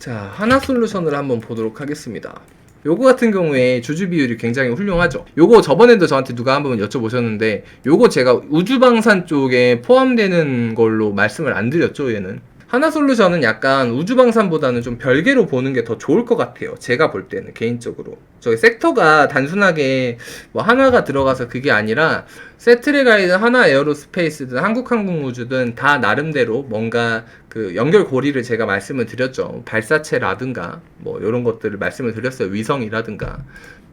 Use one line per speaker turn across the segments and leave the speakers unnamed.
자, 하나솔루션을 한번 보도록 하겠습니다. 요거 같은 경우에 주주 비율이 굉장히 훌륭하죠. 요거 저번에도 저한테 누가 한번 여쭤보셨는데, 요거 제가 우주방산 쪽에 포함되는 걸로 말씀을 안 드렸죠, 얘는. 하나솔루션은 약간 우주방산보다는 좀 별개로 보는 게 더 좋을 것 같아요. 제가 볼 때는 개인적으로. 저기 섹터가 단순하게 뭐 하나가 들어가서 그게 아니라 세트레가이든 하나 에어로스페이스든 한국항공우주든 다 나름대로 뭔가 그 연결고리를 제가 말씀을 드렸죠. 발사체라든가 뭐 이런 것들을 말씀을 드렸어요. 위성이라든가.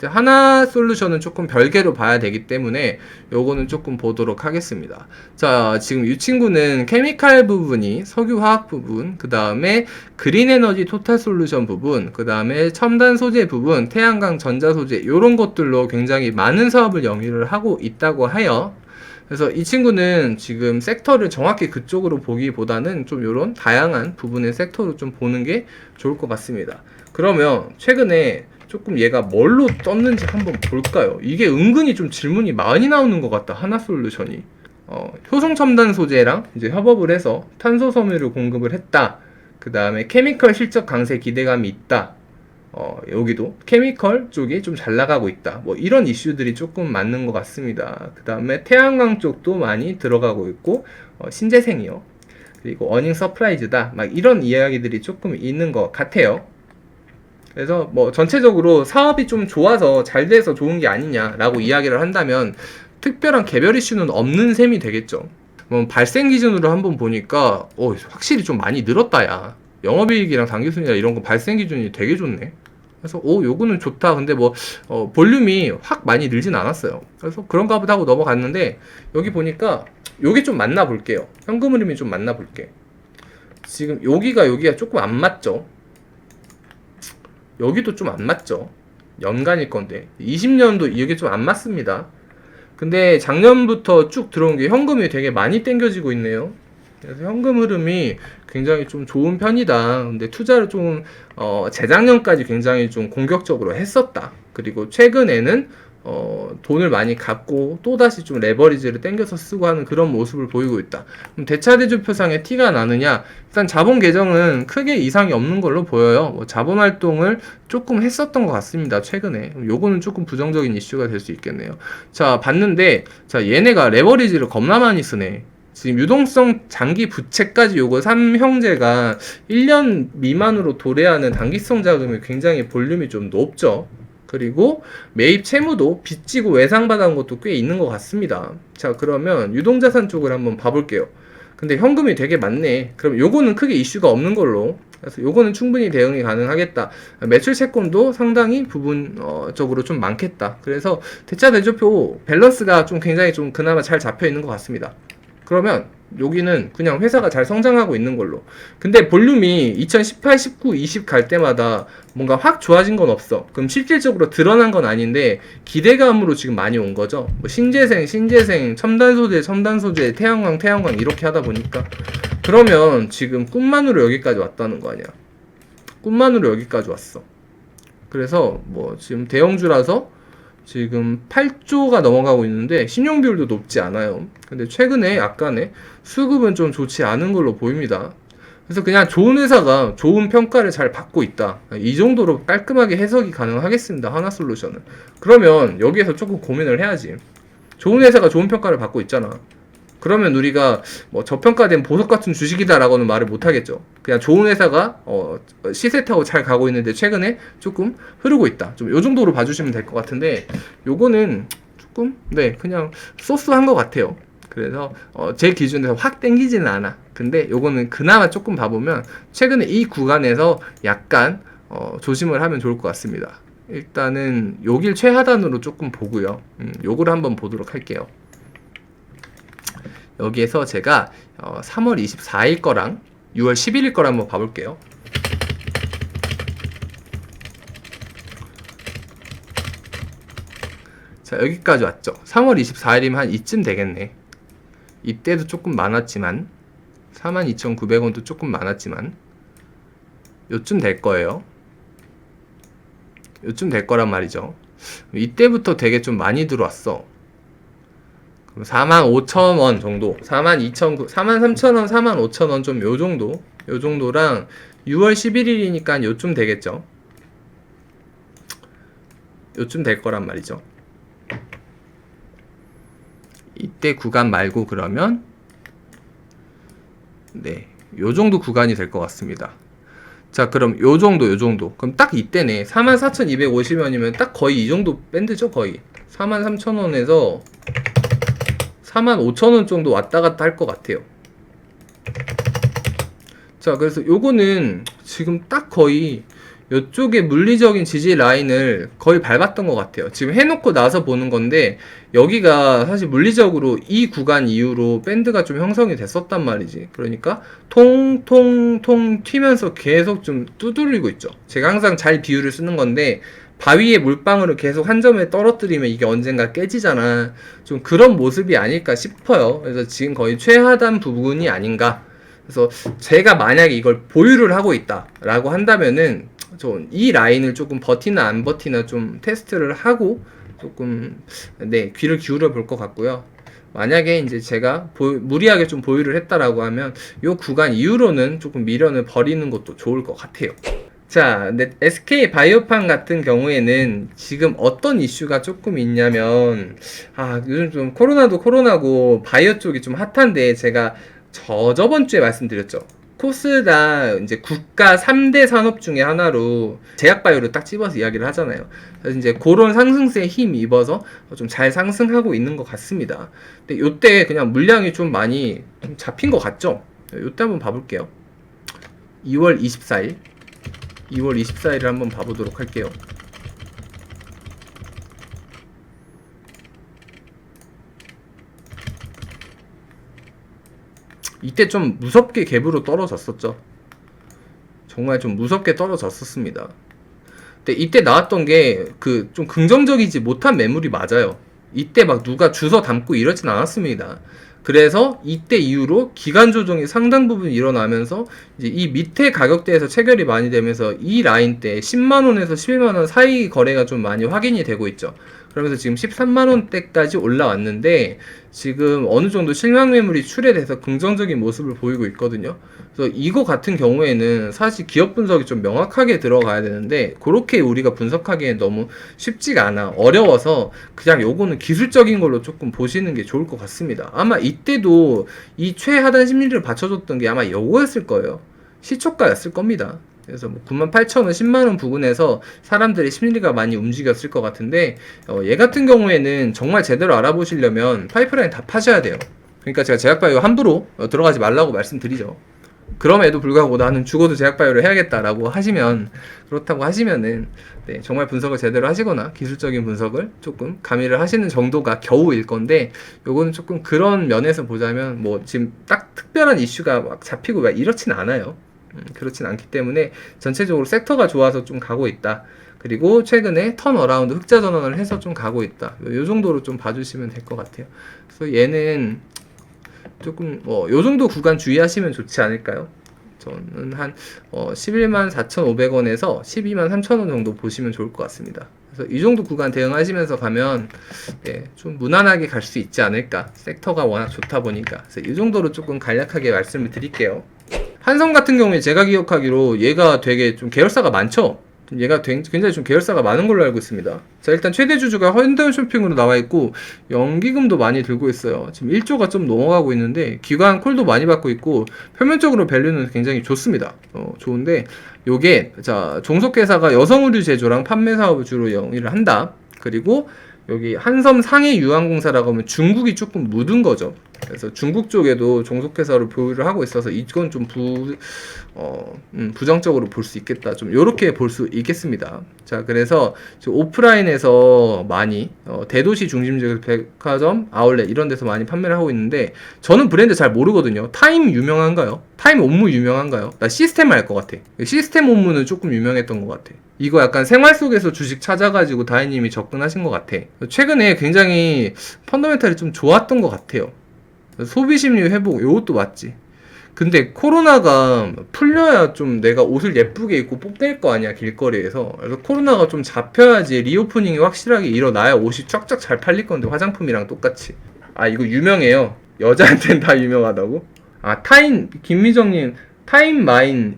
하나 솔루션은 조금 별개로 봐야 되기 때문에 요거는 조금 보도록 하겠습니다. 자, 지금 이 친구는 케미칼 부분이 석유화학 부분, 그 다음에 그린에너지 토탈 솔루션 부분, 그 다음에 첨단 소재 부분, 태양광 전자 소재 이런 것들로 굉장히 많은 사업을 영위를 하고 있다고 해요. 그래서 이 친구는 지금 섹터를 정확히 그쪽으로 보기보다는 좀 이런 다양한 부분의 섹터로 좀 보는 게 좋을 것 같습니다. 그러면 최근에 조금 얘가 뭘로 떴는지 한번 볼까요? 이게 은근히 좀 질문이 많이 나오는 것 같다. 하나솔루션이 효성 첨단 소재랑 이제 협업을 해서 탄소 섬유를 공급을 했다. 그 다음에 케미컬 실적 강세 기대감이 있다. 여기도 케미컬 쪽이 좀 잘 나가고 있다. 뭐 이런 이슈들이 조금 맞는 것 같습니다. 그 다음에 태양광 쪽도 많이 들어가고 있고 신재생이요. 그리고 어닝 서프라이즈다. 막 이런 이야기들이 조금 있는 것 같아요. 그래서 뭐 전체적으로 사업이 좀 좋아서 잘 돼서 좋은 게 아니냐라고 이야기를 한다면 특별한 개별 이슈는 없는 셈이 되겠죠. 뭐 발생 기준으로 한번 보니까 확실히 좀 많이 늘었다 야. 영업이익이랑 당기순이랑 이런 거 발생 기준이 되게 좋네. 그래서 요거는 좋다. 근데 뭐 볼륨이 확 많이 늘진 않았어요. 그래서 그런가 보다 하고 넘어갔는데 여기 보니까 요게 좀 맞나 볼게요. 현금 흐름이 좀 맞나 볼게. 지금 여기가 조금 안 맞죠. 여기도 좀 안 맞죠. 연간일 건데 20년도 이게 좀 안 맞습니다. 근데 작년부터 쭉 들어온 게 현금이 되게 많이 땡겨지고 있네요. 그래서 현금 흐름이 굉장히 좀 좋은 편이다. 근데 투자를 좀 재작년까지 굉장히 좀 공격적으로 했었다. 그리고 최근에는 돈을 많이 갚고 또다시 좀 레버리지를 땡겨서 쓰고 하는 그런 모습을 보이고 있다. 그럼 대차대조표상에 티가 나느냐? 일단 자본 계정은 크게 이상이 없는 걸로 보여요. 뭐 자본 활동을 조금 했었던 것 같습니다. 최근에. 요거는 조금 부정적인 이슈가 될 수 있겠네요. 자, 봤는데 자, 얘네가 레버리지를 겁나 많이 쓰네. 지금 유동성 장기 부채까지 요거 3형제가 1년 미만으로 도래하는 단기성 자금이 굉장히 볼륨이 좀 높죠. 그리고 매입 채무도 빚지고 외상받아온 것도 꽤 있는 것 같습니다. 자, 그러면 유동자산 쪽을 한번 봐볼게요. 근데 현금이 되게 많네. 그럼 요거는 크게 이슈가 없는 걸로. 그래서 요거는 충분히 대응이 가능하겠다. 매출 채권도 상당히 부분적으로 좀 많겠다. 그래서 대차대조표 밸런스가 좀 굉장히 좀 그나마 잘 잡혀 있는 것 같습니다. 그러면 여기는 그냥 회사가 잘 성장하고 있는 걸로. 근데 볼륨이 2018, 19, 20 갈 때마다 뭔가 확 좋아진 건 없어. 그럼 실질적으로 드러난 건 아닌데 기대감으로 지금 많이 온 거죠. 뭐 신재생, 첨단 소재, 태양광 이렇게 하다 보니까 그러면 지금 꿈만으로 여기까지 왔다는 거 아니야. 꿈만으로 여기까지 왔어. 그래서 뭐 지금 대형주라서 지금 8조가 넘어가고 있는데 신용 비율도 높지 않아요. 근데 최근에 약간의 수급은 좀 좋지 않은 걸로 보입니다. 그래서 그냥 좋은 회사가 좋은 평가를 잘 받고 있다. 이 정도로 깔끔하게 해석이 가능하겠습니다. 하나솔루션은. 그러면 여기에서 조금 고민을 해야지. 좋은 회사가 좋은 평가를 받고 있잖아. 그러면 우리가 뭐 저평가된 보석 같은 주식이다라고는 말을 못하겠죠. 그냥 좋은 회사가 시세 타고 잘 가고 있는데 최근에 조금 흐르고 있다. 좀 요 정도로 봐주시면 될 것 같은데 요거는 조금 그냥 소스한 것 같아요. 그래서 제 기준에서 확 땡기지는 않아. 근데 요거는 그나마 조금 봐보면 최근에 이 구간에서 약간 조심을 하면 좋을 것 같습니다. 일단은 요길 최하단으로 조금 보고요. 요거를 한번 보도록 할게요. 여기에서 제가 3월 24일 거랑 6월 11일 거를 한번 봐볼게요. 자, 여기까지 왔죠. 3월 24일이면 한 이쯤 되겠네. 이때도 조금 많았지만 42,900원도 조금 많았지만 요쯤 될 거예요. 요쯤 될 거란 말이죠. 이때부터 되게 좀 많이 들어왔어. 45,000원 정도, 42,000원, 43,000원, 45,000원 좀 요 정도랑 6월 11일이니까 요쯤 되겠죠. 요쯤 될 거란 말이죠. 이때 구간 말고 그러면 네, 요 정도 구간이 될 것 같습니다. 자, 그럼 요 정도. 그럼 딱 이때네. 44,250원이면 딱 거의 이 정도 밴드죠, 거의. 43,000원에서 45,000원 정도 왔다 갔다 할 것 같아요. 자, 그래서 요거는 지금 딱 거의 이쪽에 물리적인 지지 라인을 거의 밟았던 것 같아요. 지금 해놓고 나서 보는 건데, 여기가 사실 물리적으로 이 구간 이후로 밴드가 좀 형성이 됐었단 말이지. 그러니까 통통통 튀면서 계속 좀 두드리고 있죠. 제가 항상 잘 비유를 쓰는 건데, 바위에 물방울을 계속 한 점에 떨어뜨리면 이게 언젠가 깨지잖아. 좀 그런 모습이 아닐까 싶어요. 그래서 지금 거의 최하단 부분이 아닌가. 그래서 제가 만약에 이걸 보유를 하고 있다 라고 한다면은 이 라인을 조금 버티나 안 버티나 좀 테스트를 하고 조금 네, 귀를 기울여 볼 것 같고요. 만약에 이제 제가 무리하게 좀 보유를 했다라고 하면 요 구간 이후로는 조금 미련을 버리는 것도 좋을 것 같아요. 자, 근데 SK 바이오판 같은 경우에는 지금 어떤 이슈가 조금 있냐면, 요즘 좀 코로나도 코로나고 바이오 쪽이 좀 핫한데, 제가 저번 주에 말씀드렸죠. 코스다 이제 국가 3대 산업 중에 하나로 제약바이오를 딱 집어서 이야기를 하잖아요. 그래서 이제 그런 상승세에 힘 입어서 좀 잘 상승하고 있는 것 같습니다. 근데 요때 그냥 물량이 좀 많이 좀 잡힌 것 같죠? 요때 한번 봐볼게요. 2월 24일을 한번 봐보도록 할게요. 이때 좀 무섭게 갭으로 떨어졌었죠. 정말 좀 무섭게 떨어졌었습니다. 근데 이때 나왔던 게 그 좀 긍정적이지 못한 매물이 맞아요. 이때 막 누가 주워 담고 이러진 않았습니다. 그래서 이때 이후로 기간 조정이 상당 부분 일어나면서 이제 이 밑에 가격대에서 체결이 많이 되면서 이 라인대 10만원에서 11만원 사이 거래가 좀 많이 확인이 되고 있죠. 그러면서 지금 13만원대까지 올라왔는데 지금 어느 정도 실망 매물이 출회돼서 긍정적인 모습을 보이고 있거든요. 그래서 이거 같은 경우에는 사실 기업 분석이 좀 명확하게 들어가야 되는데 그렇게 우리가 분석하기엔 너무 쉽지가 않아. 어려워서 그냥 요거는 기술적인 걸로 조금 보시는 게 좋을 것 같습니다. 아마 이때도 이 최하단 심리를 받쳐줬던 게 아마 요거였을 거예요. 시초가였을 겁니다. 그래서 뭐 98,000원, 10만원 부근에서 사람들의 심리가 많이 움직였을 것 같은데 얘 같은 경우에는 정말 제대로 알아보시려면 파이프라인 다 파셔야 돼요. 그러니까 제가 제약바이오 함부로 들어가지 말라고 말씀드리죠. 그럼에도 불구하고 나는 죽어도 제약바이오를 해야겠다라고 하시면, 그렇다고 하시면은 네, 정말 분석을 제대로 하시거나 기술적인 분석을 조금 가미를 하시는 정도가 겨우일 건데, 요거는 조금 그런 면에서 보자면 뭐 지금 딱 특별한 이슈가 막 잡히고 막 이렇진 않아요. 그렇진 않기 때문에 전체적으로 섹터가 좋아서 좀 가고 있다. 그리고 최근에 턴어라운드 흑자 전환을 해서 좀 가고 있다. 요 정도로 좀 봐주시면 될 것 같아요. 그래서 얘는 조금 요 정도 구간 주의하시면 좋지 않을까요? 저는 한 11만 4,500원에서 12만 3,000원 정도 보시면 좋을 것 같습니다. 그래서 이 정도 구간 대응하시면서 가면 네, 좀 무난하게 갈 수 있지 않을까. 섹터가 워낙 좋다 보니까. 그래서 이 정도로 조금 간략하게 말씀을 드릴게요. 한성 같은 경우에 제가 기억하기로 얘가 되게 좀 계열사가 많죠? 얘가 굉장히 좀 계열사가 많은 걸로 알고 있습니다. 자, 일단 최대 주주가 현대쇼핑으로 나와 있고 연기금도 많이 들고 있어요. 지금 1조가 좀 넘어가고 있는데 기관 콜도 많이 받고 있고 표면적으로 밸류는 굉장히 좋습니다. 좋은데 요게 자, 종속회사가 여성의류 제조랑 판매 사업을 주로 영위를 한다. 그리고 여기 한섬 상해유황공사라고 하면 중국이 조금 묻은 거죠. 그래서 중국 쪽에도 종속회사로 보유를 하고 있어서 이건 좀 부정적으로 볼 수 있겠다. 좀 요렇게 볼 수 있겠습니다. 자, 그래서 오프라인에서 많이 대도시 중심지역 백화점, 아울렛 이런 데서 많이 판매를 하고 있는데 저는 브랜드 잘 모르거든요. 타임 유명한가요? 타임 옴무 유명한가요? 나 시스템 알 것 같아. 시스템 옴무는 조금 유명했던 것 같아. 이거 약간 생활 속에서 주식 찾아가지고 다혜님이 접근하신 것 같아. 최근에 굉장히 펀더멘탈이 좀 좋았던 것 같아요. 소비심리 회복, 요것도 맞지. 근데 코로나가 풀려야 좀 내가 옷을 예쁘게 입고 뽐낼 거 아니야, 길거리에서. 그래서 코로나가 좀 잡혀야지 리오프닝이 확실하게 일어나야 옷이 쫙쫙 잘 팔릴 건데, 화장품이랑 똑같이. 이거 유명해요. 여자한테는 다 유명하다고? 김미정님, 타임마인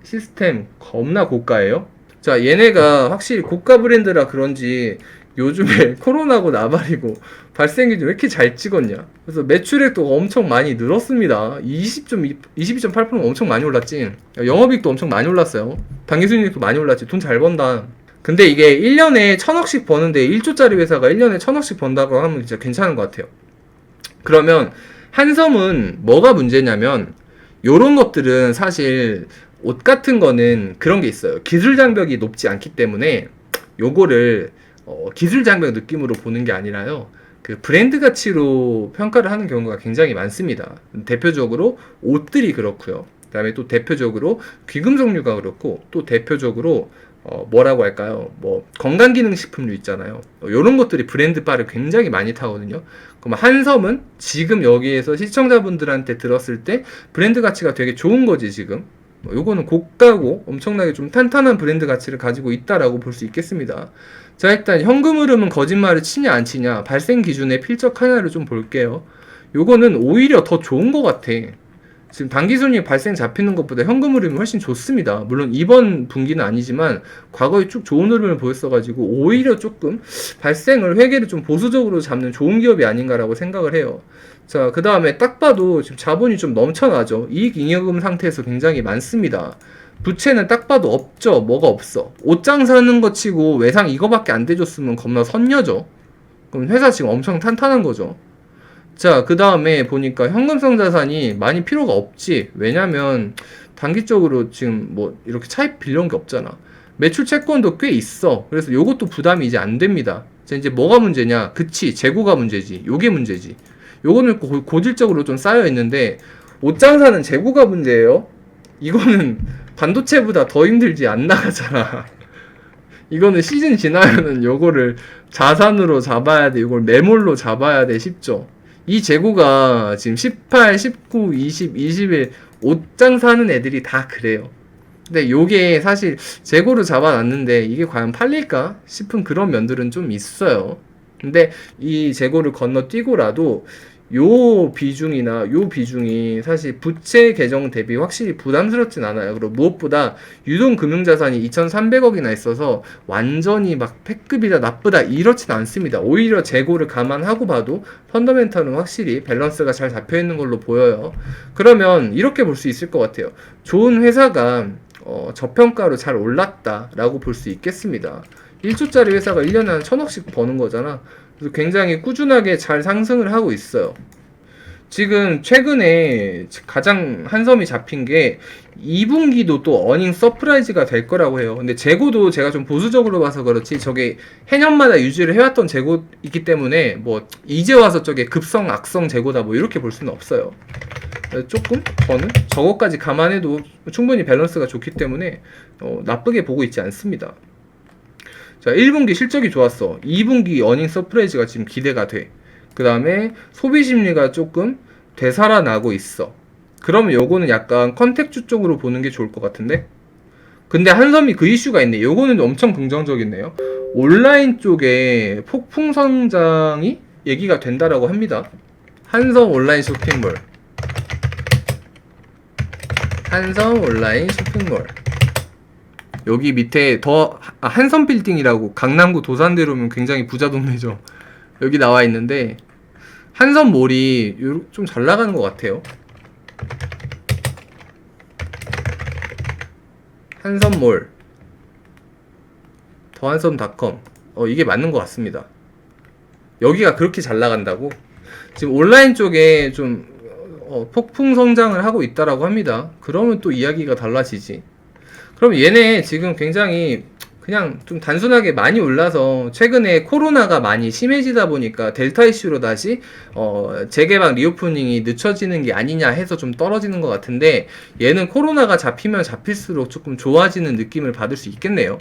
시스템 겁나 고가예요. 자, 얘네가 확실히 고가 브랜드라 그런지 요즘에 코로나고 나발이고 발생기준 왜 이렇게 잘 찍었냐. 그래서 매출액도 엄청 많이 늘었습니다. 22.8% 엄청 많이 올랐지. 영업이익도 엄청 많이 올랐어요. 당기순이익도 많이 올랐지. 돈 잘 번다. 근데 이게 1년에 1000억씩 버는데 1조짜리 회사가 1년에 1000억씩 번다고 하면 진짜 괜찮은 것 같아요. 그러면 한섬은 뭐가 문제냐면 요런 것들은 사실 옷 같은 거는 그런 게 있어요. 기술 장벽이 높지 않기 때문에 요거를 기술 장벽 느낌으로 보는 게 아니라요. 그 브랜드 가치로 평가를 하는 경우가 굉장히 많습니다. 대표적으로 옷들이 그렇고요. 그다음에 또 대표적으로 귀금속류가 그렇고 또 대표적으로 뭐라고 할까요? 뭐 건강기능식품류 있잖아요. 이런 것들이 브랜드 바를 굉장히 많이 타거든요. 그럼 한섬은 지금 여기에서 시청자분들한테 들었을 때 브랜드 가치가 되게 좋은 거지 지금. 요거는 고가고 엄청나게 좀 탄탄한 브랜드 가치를 가지고 있다라고 볼 수 있겠습니다. 자, 일단 현금 흐름은 거짓말을 치냐 안 치냐 발생 기준의 필적 하나를 좀 볼게요. 요거는 오히려 더 좋은 것 같아. 지금 단기순이익 발생 잡히는 것보다 현금 흐름이 훨씬 좋습니다. 물론 이번 분기는 아니지만 과거에 쭉 좋은 흐름을 보였어가지고 오히려 조금 발생을 회계를 좀 보수적으로 잡는 좋은 기업이 아닌가라고 생각을 해요. 자, 그 다음에 딱 봐도 지금 자본이 좀 넘쳐나죠. 이익잉여금 상태에서 굉장히 많습니다. 부채는 딱 봐도 없죠. 뭐가 없어. 옷장 사는 거 치고 외상 이거밖에 안 대줬으면 겁나 선녀죠. 그럼 회사 지금 엄청 탄탄한 거죠. 자, 그 다음에 보니까 현금성 자산이 많이 필요가 없지. 왜냐면 단기적으로 지금 뭐 이렇게 차입 빌려온 게 없잖아. 매출 채권도 꽤 있어. 그래서 요것도 부담이 이제 안 됩니다. 자, 이제 뭐가 문제냐? 그치, 재고가 문제지. 요게 문제지. 요거는 고질적으로 좀 쌓여 있는데 옷장사는 재고가 문제예요. 이거는 반도체보다 더 힘들지. 안 나가잖아. 이거는 시즌 지나면은 요거를 자산으로 잡아야 돼. 이걸 매몰로 잡아야 돼. 쉽죠. 이 재고가 지금 18, 19, 20, 21 옷장 사는 애들이 다 그래요. 근데 요게 사실 재고를 잡아놨는데 이게 과연 팔릴까 싶은 그런 면들은 좀 있어요. 근데 이 재고를 건너뛰고라도 요 비중이 사실 부채 계정 대비 확실히 부담스럽진 않아요. 그리고 무엇보다 유동금융자산이 2,300억이나 있어서 완전히 막 패급이다 나쁘다 이렇진 않습니다. 오히려 재고를 감안하고 봐도 펀더멘탈은 확실히 밸런스가 잘 잡혀있는 걸로 보여요. 그러면 이렇게 볼 수 있을 것 같아요. 좋은 회사가 저평가로 잘 올랐다라고 볼 수 있겠습니다. 1조짜리 회사가 1년에 한 1000억씩 버는 거잖아. 그래서 굉장히 꾸준하게 잘 상승을 하고 있어요. 지금 최근에 가장 한섬이 잡힌 게 2분기도 또 어닝 서프라이즈가 될 거라고 해요. 근데 재고도 제가 좀 보수적으로 봐서 그렇지 저게 해년마다 유지를 해왔던 재고이기 때문에 뭐 이제 와서 저게 급성 악성 재고다 뭐 이렇게 볼 수는 없어요. 조금 저는 저거까지 감안해도 충분히 밸런스가 좋기 때문에 나쁘게 보고 있지 않습니다. 자, 1분기 실적이 좋았어. 2분기 어닝 서프라이즈가 지금 기대가 돼. 그 다음에 소비 심리가 조금 되살아나고 있어. 그러면 요거는 약간 컨택주 쪽으로 보는 게 좋을 것 같은데? 근데 한섬이 그 이슈가 있네. 요거는 엄청 긍정적이네요. 온라인 쪽에 폭풍 성장이 얘기가 된다라고 합니다. 한섬 온라인 쇼핑몰. 한섬 온라인 쇼핑몰. 여기 밑에 한섬 빌딩이라고 강남구 도산대로면 굉장히 부자 동네죠. 여기 나와 있는데 한섬몰이 좀 잘 나가는 것 같아요. 한섬몰 더한섬닷컴 이게 맞는 것 같습니다. 여기가 그렇게 잘 나간다고? 지금 온라인 쪽에 좀 폭풍 성장을 하고 있다라고 합니다. 그러면 또 이야기가 달라지지. 그럼 얘네 지금 굉장히 그냥 좀 단순하게 많이 올라서 최근에 코로나가 많이 심해지다 보니까 델타 이슈로 다시 재개방 리오프닝이 늦춰지는 게 아니냐 해서 좀 떨어지는 것 같은데 얘는 코로나가 잡히면 잡힐수록 조금 좋아지는 느낌을 받을 수 있겠네요.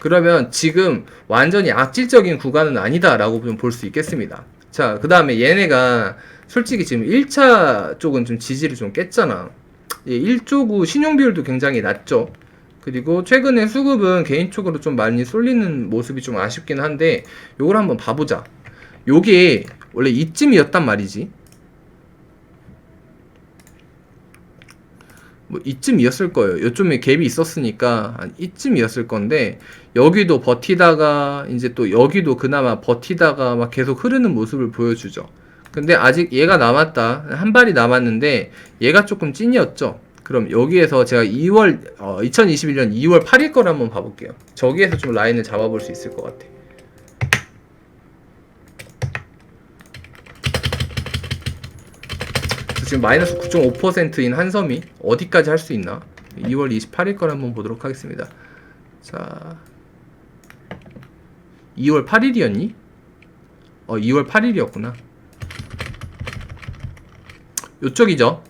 그러면 지금 완전히 악질적인 구간은 아니다라고 좀 볼 수 있겠습니다. 자, 그 다음에 얘네가 솔직히 지금 1차 쪽은 좀 지지를 좀 깼잖아. 1조구 신용비율도 굉장히 낮죠. 그리고 최근에 수급은 개인적으로 좀 많이 쏠리는 모습이 좀 아쉽긴 한데 요걸 한번 봐보자. 요게 원래 이쯤이었단 말이지. 뭐 이쯤이었을 거예요. 요쯤에 갭이 있었으니까 한 이쯤이었을 건데 여기도 버티다가 이제 또 여기도 그나마 버티다가 막 계속 흐르는 모습을 보여주죠. 근데 아직 얘가 남았다. 한 발이 남았는데 얘가 조금 찐이었죠. 그럼 여기에서 제가 2021년 2월 8일 거를 한번 봐볼게요. 저기에서 좀 라인을 잡아볼 수 있을 것 같아. 지금 마이너스 9.5%인 한섬이 어디까지 할 수 있나? 2월 28일 걸 한번 보도록 하겠습니다. 자, 2월 8일이었니? 2월 8일이었구나. 요쪽이죠.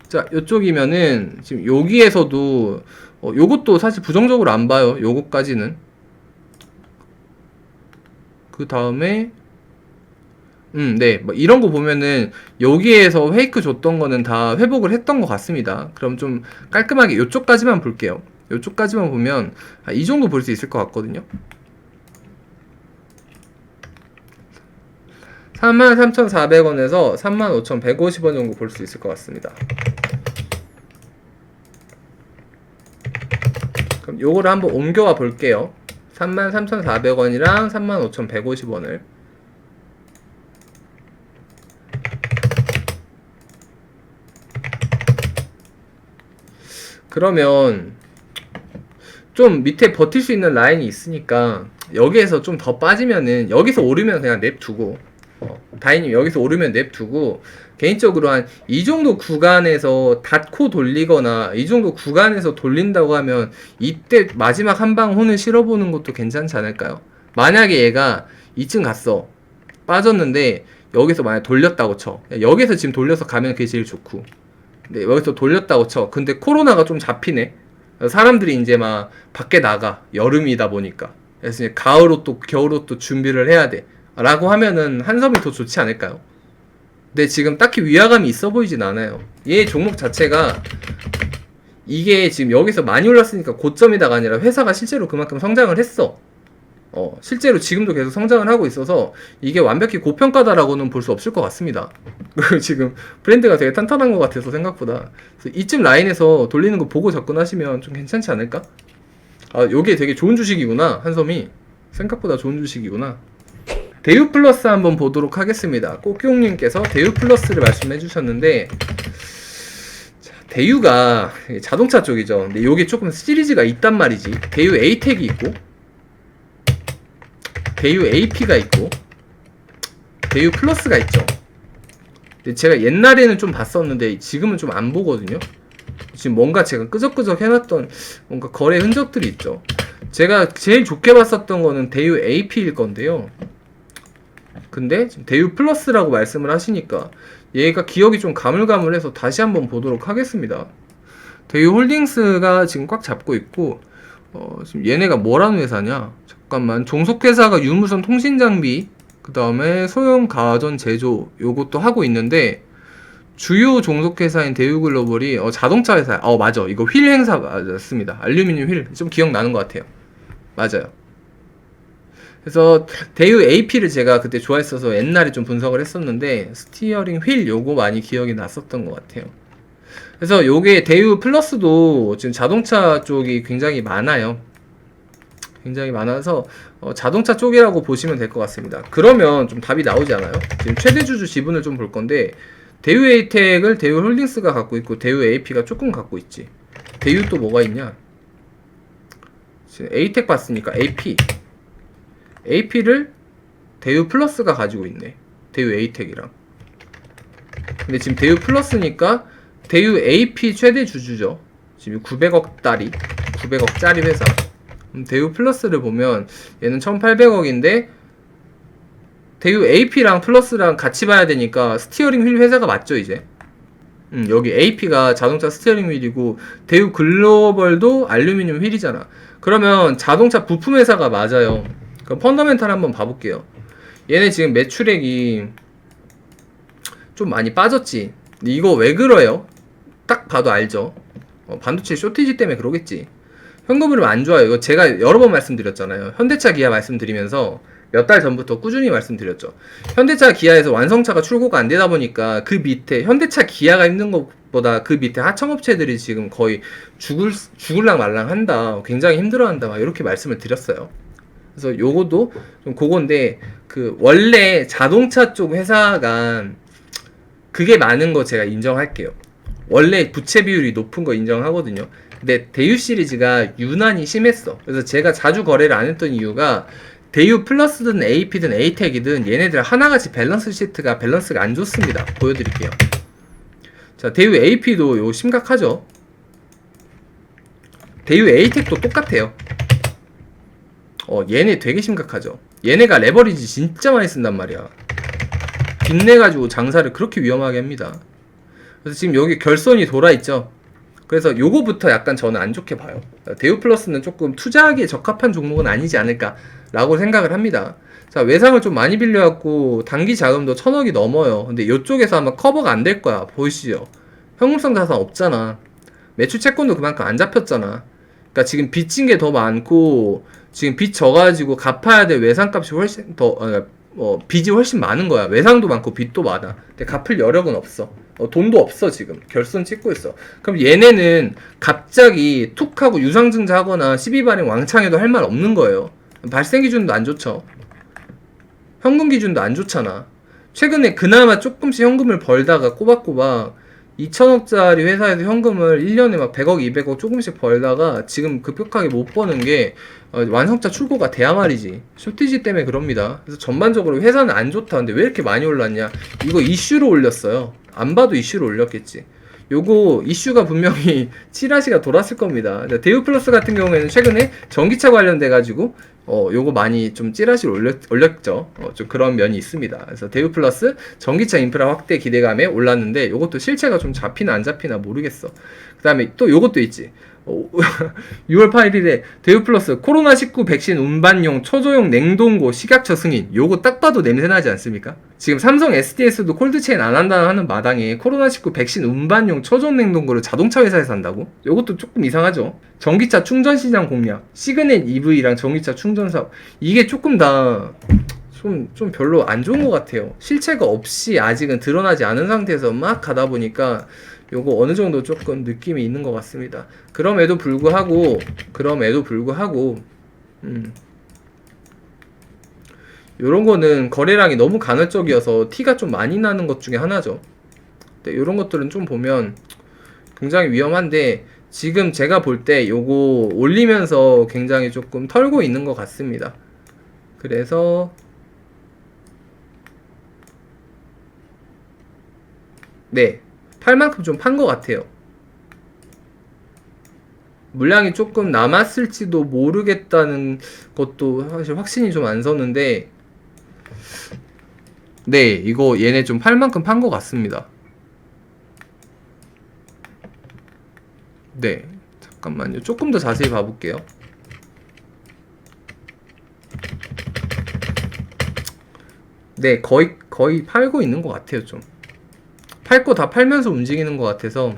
자, 요쪽이면은 지금 여기에서도 요것도 사실 부정적으로 안 봐요. 요거까지는. 그 다음에 네. 뭐 이런 거 보면은 여기에서 페이크 줬던 거는 다 회복을 했던 것 같습니다. 그럼 좀 깔끔하게 요쪽까지만 볼게요. 요쪽까지만 보면 이 정도 볼 수 있을 것 같거든요. 33,400원에서 35,150원 정도 볼 수 있을 것 같습니다. 그럼 요거를 한번 옮겨와 볼게요. 33,400원이랑 35,150원을 그러면 좀 밑에 버틸 수 있는 라인이 있으니까 여기에서 좀 더 빠지면은 여기서 오르면 그냥 냅두고 다이님 여기서 오르면 냅두고 개인적으로 한 이 정도 구간에서 닫고 돌리거나 이 정도 구간에서 돌린다고 하면 이때 마지막 한 방 혼을 실어보는 것도 괜찮지 않을까요? 만약에 얘가 이쯤 갔어 빠졌는데 여기서 만약 돌렸다고 쳐 여기서 지금 돌려서 가면 그게 제일 좋고 네, 여기서 돌렸다고 쳐. 근데 코로나가 좀 잡히네. 사람들이 이제 막 밖에 나가. 여름이다 보니까. 그래서 이제 가을옷도 겨울옷도 준비를 해야 돼. 라고 하면은 한섬이 더 좋지 않을까요? 근데 지금 딱히 위화감이 있어 보이진 않아요. 얘 종목 자체가 이게 지금 여기서 많이 올랐으니까 고점이다가 아니라 회사가 실제로 그만큼 성장을 했어. 실제로 지금도 계속 성장을 하고 있어서 이게 완벽히 고평가다라고는 볼 수 없을 것 같습니다. 지금 브랜드가 되게 탄탄한 것 같아서 생각보다 그래서 이쯤 라인에서 돌리는 거 보고 접근하시면 좀 괜찮지 않을까? 요게 되게 좋은 주식이구나. 한섬이 생각보다 좋은 주식이구나. 대유 플러스 한번 보도록 하겠습니다. 꽃경님께서 대유 플러스를 말씀해 주셨는데 대유가 자동차 쪽이죠. 근데 요게 조금 시리즈가 있단 말이지. 대유 에이텍이 있고 대유 AP가 있고 대유 플러스가 있죠. 근데 제가 옛날에는 좀 봤었는데 지금은 좀 안 보거든요. 지금 뭔가 제가 끄적끄적 해놨던 뭔가 거래 흔적들이 있죠. 제가 제일 좋게 봤었던 거는 대유 AP일 건데요. 근데 지금 대유 플러스라고 말씀을 하시니까 얘가 기억이 좀 가물가물해서 다시 한번 보도록 하겠습니다. 대유 홀딩스가 지금 꽉 잡고 있고 지금 얘네가 뭐라는 회사냐? 잠깐만. 종속회사가 유무선 통신장비 그 다음에 소형 가전 제조 요것도 하고 있는데 주요 종속회사인 대유글로벌이 자동차 회사 맞아 이거 휠 행사 맞습니다. 알루미늄 휠 좀 기억나는 것 같아요. 맞아요. 그래서 대유 AP를 제가 그때 좋아했어서 옛날에 좀 분석을 했었는데 스티어링 휠 요거 많이 기억이 났었던 것 같아요. 그래서 요게 대유 플러스도 지금 자동차 쪽이 굉장히 많아요. 굉장히 많아서 자동차 쪽이라고 보시면 될 것 같습니다. 그러면 좀 답이 나오지 않아요? 지금 최대주주 지분을 좀 볼 건데 대유 에이텍을 대유 홀딩스가 갖고 있고 대유 AP가 조금 갖고 있지. 대유 또 뭐가 있냐? 지금 에이텍 봤으니까 AP를 대유 플러스가 가지고 있네. 대유 에이텍이랑. 근데 지금 대유 플러스니까 대유 AP 최대 주주죠. 지금 900억짜리 회사. 대유 플러스를 보면 얘는 1800억인데 대유 AP랑 플러스랑 같이 봐야 되니까 스티어링 휠 회사가 맞죠 이제. 여기 AP가 자동차 스티어링 휠이고 대유 글로벌도 알루미늄 휠이잖아. 그러면 자동차 부품 회사가 맞아요. 그럼 펀더멘탈 한번 봐볼게요. 얘네 지금 매출액이 좀 많이 빠졌지. 근데 이거 왜 그래요? 딱 봐도 알죠. 반도체 쇼티지 때문에 그러겠지. 현금 흐름 안 좋아요. 이거 제가 여러 번 말씀드렸잖아요. 현대차 기아 말씀드리면서 몇 달 전부터 꾸준히 말씀드렸죠. 현대차 기아에서 완성차가 출고가 안 되다 보니까 그 밑에 현대차 기아가 힘든 것보다 그 밑에 하청업체들이 지금 거의 죽을랑 말랑 한다. 굉장히 힘들어한다. 막 이렇게 말씀을 드렸어요. 그래서 요것도 좀 그건데 그 원래 자동차 쪽 회사가 그게 많은 거 제가 인정할게요. 원래 부채 비율이 높은 거 인정하거든요. 근데 대유 시리즈가 유난히 심했어. 그래서 제가 자주 거래를 안 했던 이유가 대유 플러스든 AP든 에이텍이든 얘네들 하나같이 밸런스가 안 좋습니다. 보여드릴게요. 자, 대유 AP도 요 심각하죠. 대유 에이텍도 똑같아요. 얘네 되게 심각하죠. 얘네가 레버리지 진짜 많이 쓴단 말이야. 빚내가지고 장사를 그렇게 위험하게 합니다. 그래서 지금 여기 결손이 돌아있죠. 그래서 요거부터 약간 저는 안 좋게 봐요. 대우 플러스는 조금 투자하기에 적합한 종목은 아니지 않을까 라고 생각을 합니다. 자, 외상을 좀 많이 빌려갖고 단기 자금도 1000억이 넘어요. 근데 요쪽에서 아마 커버가 안 될 거야. 보이시죠? 현금성 자산 없잖아. 매출 채권도 그만큼 안 잡혔잖아. 그러니까 지금 빚진 게 더 많고 지금 빚 져가지고 갚아야 될 외상값이 훨씬 더 빚이 훨씬 많은 거야. 외상도 많고 빚도 많아. 근데 갚을 여력은 없어. 돈도 없어. 지금 결손 찍고 있어. 그럼 얘네는 갑자기 툭 하고 유상증자 하거나 12발행 왕창해도 할 말 없는 거예요. 발생 기준도 안 좋죠. 현금 기준도 안 좋잖아. 최근에 그나마 조금씩 현금을 벌다가 꼬박꼬박 2천억짜리 회사에서 현금을 1년에 막 100억, 200억 조금씩 벌다가 지금 급격하게 못 버는 게 완성차 출고가 돼야 말이지. 쇼티지 때문에 그럽니다. 그래서 전반적으로 회사는 안 좋다. 근데 왜 이렇게 많이 올랐냐? 이거 이슈로 올렸어요. 안 봐도 이슈로 올렸겠지. 요거 이슈가 분명히 찌라시가 돌았을 겁니다. 대우 플러스 같은 경우에는 최근에 전기차 관련돼 가지고 요거 많이 좀 찌라시를 올렸죠. 좀 그런 면이 있습니다. 그래서 대우 플러스 전기차 인프라 확대 기대감에 올랐는데 요것도 실체가 좀 잡히나 안 잡히나 모르겠어. 그 다음에 또 요것도 있지. 6월 8일에 대우 플러스 코로나19 백신 운반용 초조용 냉동고 식약처 승인. 요거 딱 봐도 냄새나지 않습니까? 지금 삼성 SDS도 콜드체인 안 한다 하는 마당에 코로나19 백신 운반용 초전 냉동고를 자동차 회사에서 한다고? 요것도 조금 이상하죠. 전기차 충전 시장 공략, 시그넷 EV랑 전기차 충전 사업, 이게 조금 다 좀 별로 안 좋은 것 같아요. 실체가 없이 아직은 드러나지 않은 상태에서 막 가다 보니까 요거 어느 정도 조금 느낌이 있는 것 같습니다. 그럼에도 불구하고 요런 거는 거래량이 너무 간헐적이어서 티가 좀 많이 나는 것 중에 하나죠. 근데 요런 것들은 좀 보면 굉장히 위험한데 지금 제가 볼 때 요거 올리면서 굉장히 조금 털고 있는 것 같습니다. 그래서 네, 팔 만큼 좀 판 것 같아요. 물량이 조금 남았을지도 모르겠다는 것도 사실 확신이 좀 안 서는데, 네, 이거 얘네 좀 팔 만큼 판 것 같습니다. 네, 잠깐만요. 조금 더 자세히 봐볼게요. 네, 거의 팔고 있는 것 같아요. 좀 팔 거 다 팔면서 움직이는 것 같아서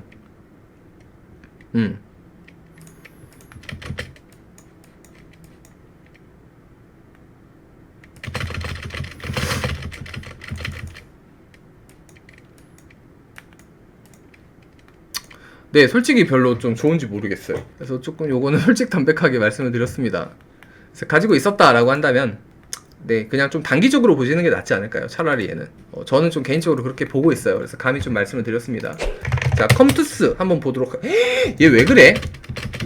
네, 솔직히 별로 좀 좋은지 모르겠어요. 그래서 조금 요거는 솔직담백하게 말씀을 드렸습니다. 그래서 가지고 있었다라고 한다면 네, 그냥 좀 단기적으로 보시는 게 낫지 않을까요? 차라리 얘는. 저는 좀 개인적으로 그렇게 보고 있어요. 그래서 감히 좀 말씀을 드렸습니다. 자, 컴투스 한번 보도록 얘 왜 그래?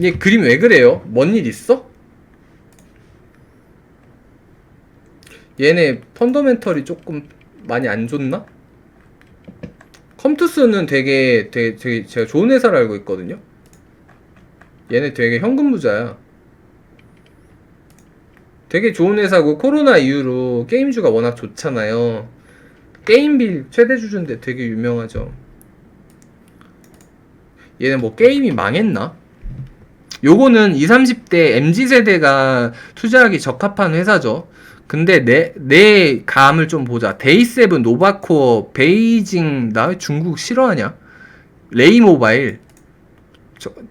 얘 그림 왜 그래요? 뭔 일 있어? 얘네 펀더멘털이 조금 많이 안 좋나? 컴투스는 되게 제가 좋은 회사를 알고 있거든요. 얘네 되게 현금 부자야. 되게 좋은 회사고 코로나 이후로 게임주가 워낙 좋잖아요. 게임빌 최대 주주인데 되게 유명하죠. 얘는 뭐 게임이 망했나? 요거는 20, 30대 MZ세대가 투자하기 적합한 회사죠. 근데 내 감을 좀 보자. 데이세븐, 노바코어, 베이징, 나 중국 싫어하냐? 레이모바일,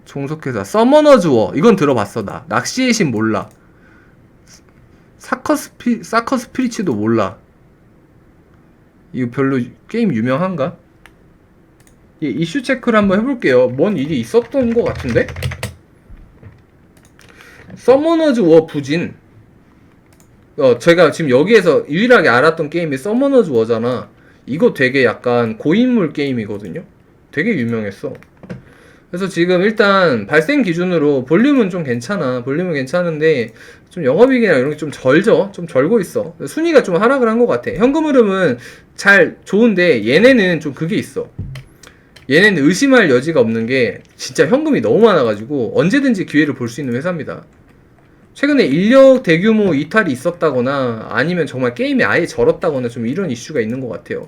종속회사, 서머너즈워, 이건 들어봤어. 나 낚시의 신 몰라. 사커 스피릿도 몰라. 이거 별로 게임 유명한가? 예, 이슈 체크를 한번 해볼게요. 뭔 일이 있었던 것 같은데? 서머너즈 워 부진. 제가 지금 여기에서 유일하게 알았던 게임이 서머너즈 워잖아. 이거 되게 약간 고인물 게임이거든요. 되게 유명했어. 그래서 지금 일단 발생 기준으로 볼륨은 좀 괜찮아. 볼륨은 괜찮은데 좀 영업이익이나 이런 게 좀 절죠. 좀 절고 있어. 순위가 좀 하락을 한 것 같아. 현금 흐름은 잘 좋은데 얘네는 좀 그게 있어. 얘네는 의심할 여지가 없는 게 진짜 현금이 너무 많아가지고 언제든지 기회를 볼 수 있는 회사입니다. 최근에 인력 대규모 이탈이 있었다거나 아니면 정말 게임이 아예 절었다거나 좀 이런 이슈가 있는 것 같아요.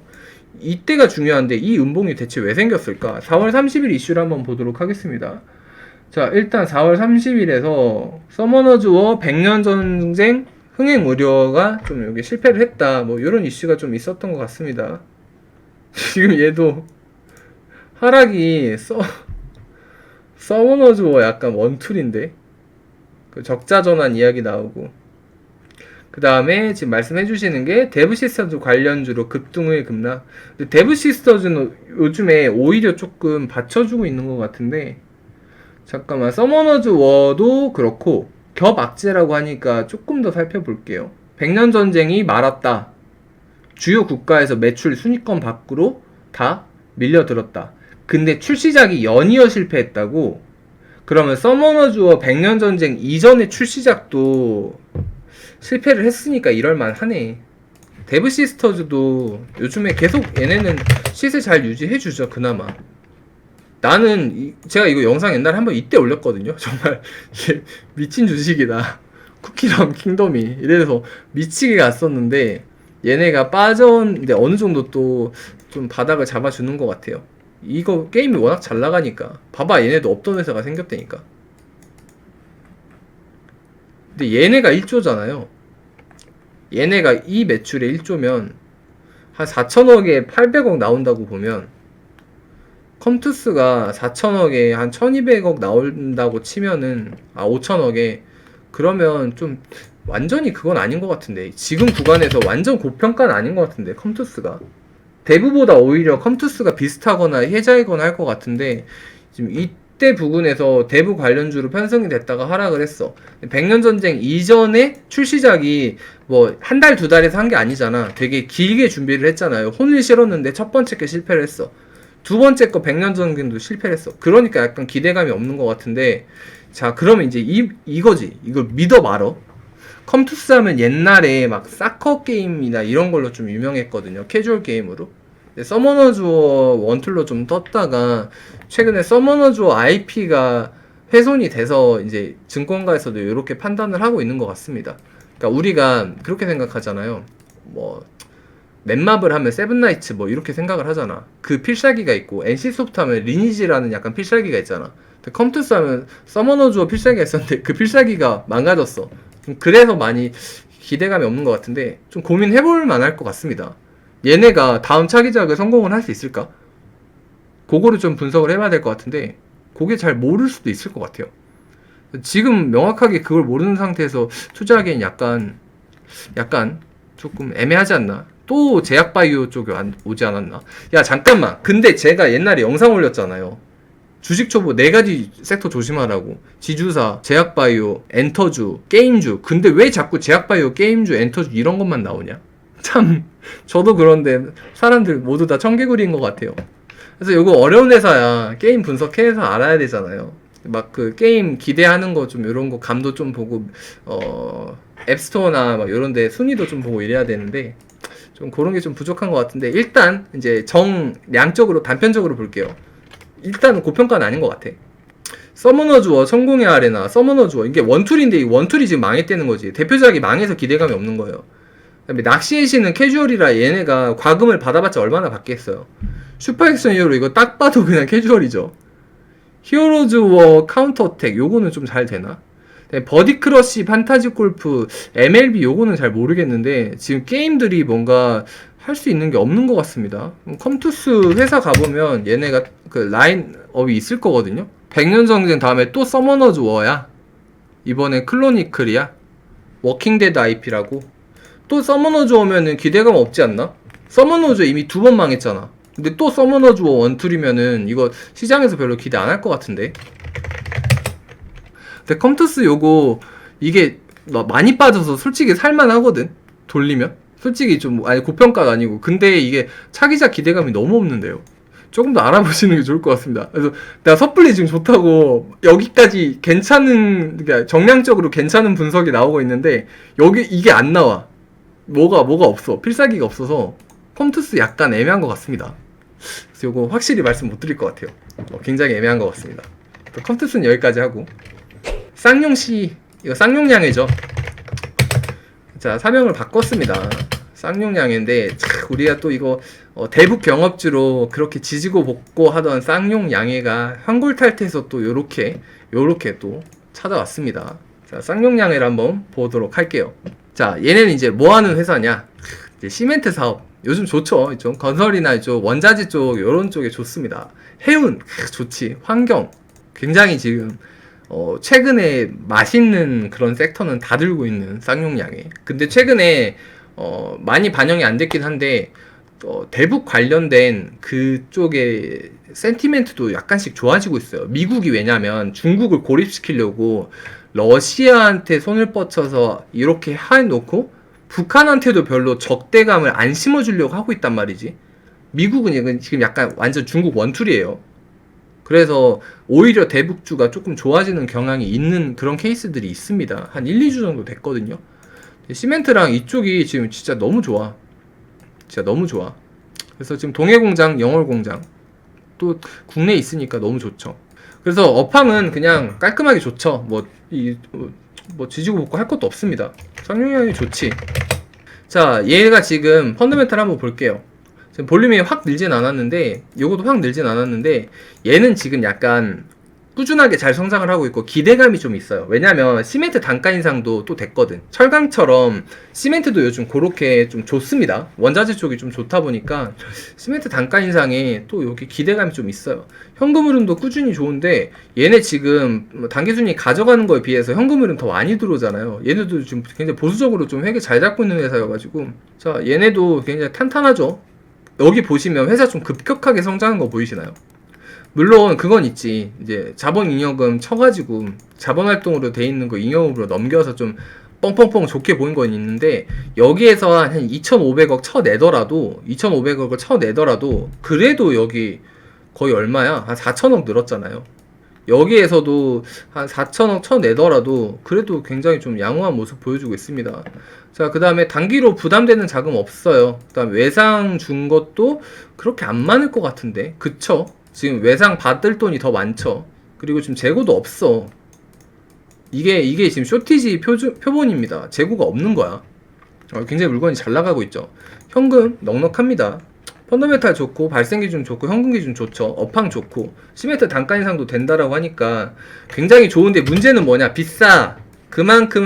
이때가 중요한데 이 음봉이 대체 왜 생겼을까? 4월 30일 이슈를 한번 보도록 하겠습니다. 자, 일단 4월 30일에서 서머너즈 워 100년 전쟁 흥행 우려가 좀 여기 실패를 했다. 뭐 이런 이슈가 좀 있었던 것 같습니다. 지금 얘도 하락이 서머너즈 워 약간 원툴인데 그 적자 전환 이야기 나오고, 그 다음에 지금 말씀해 주시는 게 데브 시스터즈 관련주로 급등의 급락. 근데 데브 시스터즈는 요즘에 오히려 조금 받쳐주고 있는 것 같은데, 잠깐만, 서머너즈 워도 그렇고 겹 악재라고 하니까 조금 더 살펴볼게요. 100년 전쟁이 말았다. 주요 국가에서 매출 순위권 밖으로 다 밀려들었다. 근데 출시작이 연이어 실패했다고? 그러면 서머너즈 워 100년 전쟁 이전의 출시작도 실패를 했으니까 이럴만 하네. 데브 시스터즈도 요즘에 계속 얘네는 시세 잘 유지해주죠, 그나마. 나는 제가 이거 영상 옛날에 한번 이때 올렸거든요. 정말 미친 주식이다. 쿠키랑 킹덤이 이래서 미치게 갔었는데 얘네가 빠졌는데 어느 정도 또 좀 바닥을 잡아주는 것 같아요. 이거 게임이 워낙 잘 나가니까. 봐봐, 얘네도 없던 회사가 생겼다니까. 근데 얘네가 1조잖아요. 얘네가 이 매출에 1조면 한 4천억에 800억 나온다고 보면, 컴투스가 4천억에 한 1200억 나온다고 치면은 5천억에, 그러면 좀 완전히 그건 아닌 것 같은데. 지금 구간에서 완전 고평가는 아닌 것 같은데, 컴투스가. 대부보다 오히려 컴투스가 비슷하거나 혜자이거나 할 것 같은데, 지금 이때 부근에서 대부 관련주로 편성이 됐다가 하락을 했어. 100년 전쟁 이전에 출시작이 뭐 한 달, 두 달에서 한 게 아니잖아. 되게 길게 준비를 했잖아요. 혼을 실었는데 첫 번째 게 실패를 했어. 두 번째 거 100년 전쟁도 실패를 했어. 그러니까 약간 기대감이 없는 것 같은데, 자, 그러면 이제 이거지. 이걸 믿어 말어. 컴투스 하면 옛날에 막 사커 게임이나 이런 걸로 좀 유명했거든요. 캐주얼 게임으로. 서머너즈 워 원툴로 좀 떴다가 최근에 서머너즈 워 IP가 훼손이 돼서 이제 증권가에서도 이렇게 판단을 하고 있는 것 같습니다. 그러니까 우리가 그렇게 생각하잖아요. 뭐 맵마블 하면 세븐나이츠 뭐 이렇게 생각을 하잖아. 그 필살기가 있고, NC소프트 하면 리니지라는 약간 필살기가 있잖아. 근데 컴투스 하면 서머너즈 워 필살기가 있었는데 그 필살기가 망가졌어. 그래서 많이 기대감이 없는 것 같은데, 좀 고민해볼 만할 것 같습니다. 얘네가 다음 차기작을 성공을 할 수 있을까? 그거를 좀 분석을 해봐야 될 것 같은데, 그게 잘 모를 수도 있을 것 같아요. 지금 명확하게 그걸 모르는 상태에서 투자하기엔 약간 조금 애매하지 않나? 또 제약바이오 쪽에 오지 않았나? 야, 잠깐만. 근데 제가 옛날에 영상 올렸잖아요. 주식 초보 4가지 섹터 조심하라고. 지주사, 제약바이오, 엔터주, 게임주. 근데 왜 자꾸 제약바이오, 게임주, 엔터주 이런 것만 나오냐? 참, 저도 그런데 사람들 모두 다 청개구리인 것 같아요. 그래서 이거 어려운 회사야. 게임 분석해서 알아야 되잖아요. 막 그 게임 기대하는 거 좀 이런 거 감도 좀 보고, 앱스토어나 막 이런 데 순위도 좀 보고 이래야 되는데, 좀 그런 게 좀 부족한 것 같은데, 일단 이제 정량적으로 단편적으로 볼게요. 일단은 고평가는 아닌 것 같아. 서머너즈 워, 성공의 아레나, 서머너즈 워. 이게 원툴인데 이 원툴이 지금 망했다는 거지. 대표작이 망해서 기대감이 없는 거예요. 그다음에 낚시의 신은 캐주얼이라 얘네가 과금을 받아봤자 얼마나 받겠어요. 슈퍼액션 히어로 이거 딱 봐도 그냥 캐주얼이죠. 히어로즈 워 카운터어택 요거는 좀 잘 되나? 버디크러쉬, 판타지 골프, MLB 요거는 잘 모르겠는데 지금 게임들이 뭔가 할 수 있는 게 없는 것 같습니다. 컴투스 회사 가보면 얘네가 그 라인업이 있을 거거든요. 100년 전쟁 다음에 또 서머너즈 워야. 이번에 클로니클이야. 워킹데드 IP라고. 또 서머너즈 오면은 기대감 없지 않나? 서머너즈 이미 2번 망했잖아. 근데 또 서머너즈 원툴이면은 이거 시장에서 별로 기대 안 할 것 같은데. 근데 컴투스 요거 이게 많이 빠져서 솔직히 살만하거든. 돌리면 솔직히 좀 아니 고평가가 아니고. 근데 이게 차기작 기대감이 너무 없는데요. 조금 더 알아보시는 게 좋을 것 같습니다. 그래서 내가 섣불리 지금 좋다고 여기까지 괜찮은, 그러니까 정량적으로 괜찮은 분석이 나오고 있는데 여기 이게 안 나와. 뭐가 없어. 필살기가 없어서 컴투스 약간 애매한 것 같습니다. 그래서 요거 확실히 말씀 못 드릴 것 같아요. 굉장히 애매한 것 같습니다. 컴투스는 여기까지 하고, 쌍용씨 이거 쌍용양해죠. 자, 사명을 바꿨습니다. 쌍용양해인데 우리가 또 이거 대북 경업주로 그렇게 지지고 볶고 하던 쌍용양해가 환골탈태에서 또 요렇게 또 찾아왔습니다. 자, 쌍용양해를 한번 보도록 할게요. 자, 얘네는 이제 뭐 하는 회사냐? 이제 시멘트 사업. 요즘 좋죠. 좀 건설이나 이쪽 원자재 쪽 요런 쪽에 좋습니다. 해운 좋지. 환경 굉장히 지금 최근에 맛있는 그런 섹터는 다 들고 있는 쌍용양해. 근데 최근에 많이 반영이 안 됐긴 한데 대북 관련된 그쪽의 센티멘트도 약간씩 좋아지고 있어요. 미국이 왜냐면 중국을 고립시키려고 러시아한테 손을 뻗쳐서 이렇게 해놓고 북한한테도 별로 적대감을 안 심어주려고 하고 있단 말이지. 미국은 지금 약간 완전 중국 원툴이에요. 그래서 오히려 대북주가 조금 좋아지는 경향이 있는 그런 케이스들이 있습니다. 한 1, 2주 정도 됐거든요. 시멘트랑 이쪽이 지금 진짜 너무 좋아. 진짜 너무 좋아. 그래서 지금 동해공장, 영월공장 또 국내에 있으니까 너무 좋죠. 그래서 업황은 그냥 깔끔하게 좋죠. 뭐 지지고 볶고 할 것도 없습니다. 쌍용양이 좋지. 자, 얘가 지금 펀더멘탈 한번 볼게요. 지금 볼륨이 확 늘진 않았는데, 요것도 확 늘진 않았는데, 얘는 지금 약간 꾸준하게 잘 성장을 하고 있고 기대감이 좀 있어요. 왜냐면 시멘트 단가 인상도 또 됐거든. 철강처럼 시멘트도 요즘 그렇게 좀 좋습니다. 원자재 쪽이 좀 좋다 보니까 시멘트 단가 인상에 또 여기 기대감이 좀 있어요. 현금 흐름도 꾸준히 좋은데 얘네 지금 단기순이 가져가는 거에 비해서 현금 흐름 더 많이 들어오잖아요. 얘네도 지금 굉장히 보수적으로 좀 회계 잘 잡고 있는 회사여가지고, 자, 얘네도 굉장히 탄탄하죠. 여기 보시면 회사 좀 급격하게 성장한 거 보이시나요? 물론 그건 있지. 이제 자본잉여금 쳐가지고 자본활동으로 돼 있는 거 잉여금으로 넘겨서 좀 뻥뻥뻥 좋게 보인 건 있는데, 여기에서 한 2,500억 쳐내더라도 2,500억을 쳐내더라도 그래도 여기 거의 얼마야? 한 4,000억 늘었잖아요. 여기에서도 한 4,000억 쳐내더라도 그래도 굉장히 좀 양호한 모습 보여주고 있습니다. 자, 그 다음에 단기로 부담되는 자금 없어요. 그 다음 외상 준 것도 그렇게 안 많을 것 같은데, 그쵸? 지금 외상 받을 돈이 더 많죠. 그리고 지금 재고도 없어. 이게 지금 쇼티지 표본입니다. 재고가 없는 거야. 굉장히 물건이 잘 나가고 있죠. 현금 넉넉합니다. 펀더멘탈 좋고 발생 기준 좋고 현금 기준 좋죠. 업황 좋고 시멘트 단가 인상도 된다라고 하니까 굉장히 좋은데, 문제는 뭐냐? 비싸. 그만큼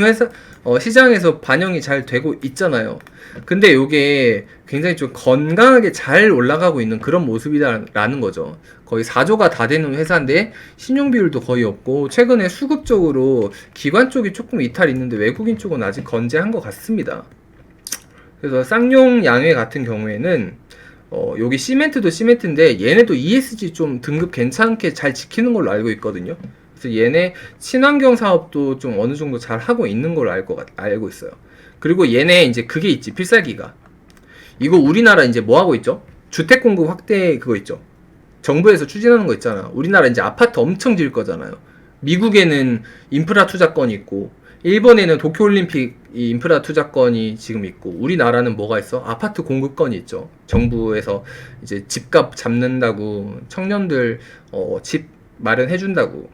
시장에서 반영이 잘 되고 있잖아요. 근데 요게 굉장히 좀 건강하게 잘 올라가고 있는 그런 모습이라는 거죠. 거의 4조가 다 되는 회사인데 신용 비율도 거의 없고, 최근에 수급 쪽으로 기관 쪽이 조금 이탈이 있는데 외국인 쪽은 아직 건재한 것 같습니다. 그래서 쌍용 양회 같은 경우에는 여기 시멘트도 시멘트인데 얘네도 ESG 좀 등급 괜찮게 잘 지키는 걸로 알고 있거든요. 그래서 얘네 친환경 사업도 좀 어느 정도 잘 하고 있는 걸로 알고 있어요. 그리고 얘네 이제 그게 있지, 필살기가. 이거 우리나라 이제 뭐 하고 있죠? 주택 공급 확대 그거 있죠. 정부에서 추진하는 거 있잖아. 우리나라 이제 아파트 엄청 지을 거잖아요. 미국에는 인프라 투자권이 있고, 일본에는 도쿄올림픽 인프라 투자권이 지금 있고, 우리나라는 뭐가 있어? 아파트 공급권이 있죠. 정부에서 이제 집값 잡는다고 청년들 집 마련해준다고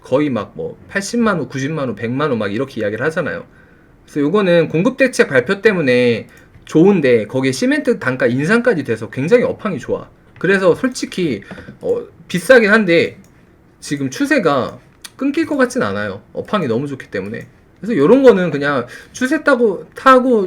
거의 막 뭐 80만원, 90만원, 100만원 막 이렇게 이야기를 하잖아요. 그래서 요거는 공급대책 발표 때문에 좋은데 거기에 시멘트 단가 인상까지 돼서 굉장히 업황이 좋아. 그래서 솔직히 비싸긴 한데 지금 추세가 끊길 것 같진 않아요. 업황이 너무 좋기 때문에. 그래서 이런 거는 그냥 추세 타고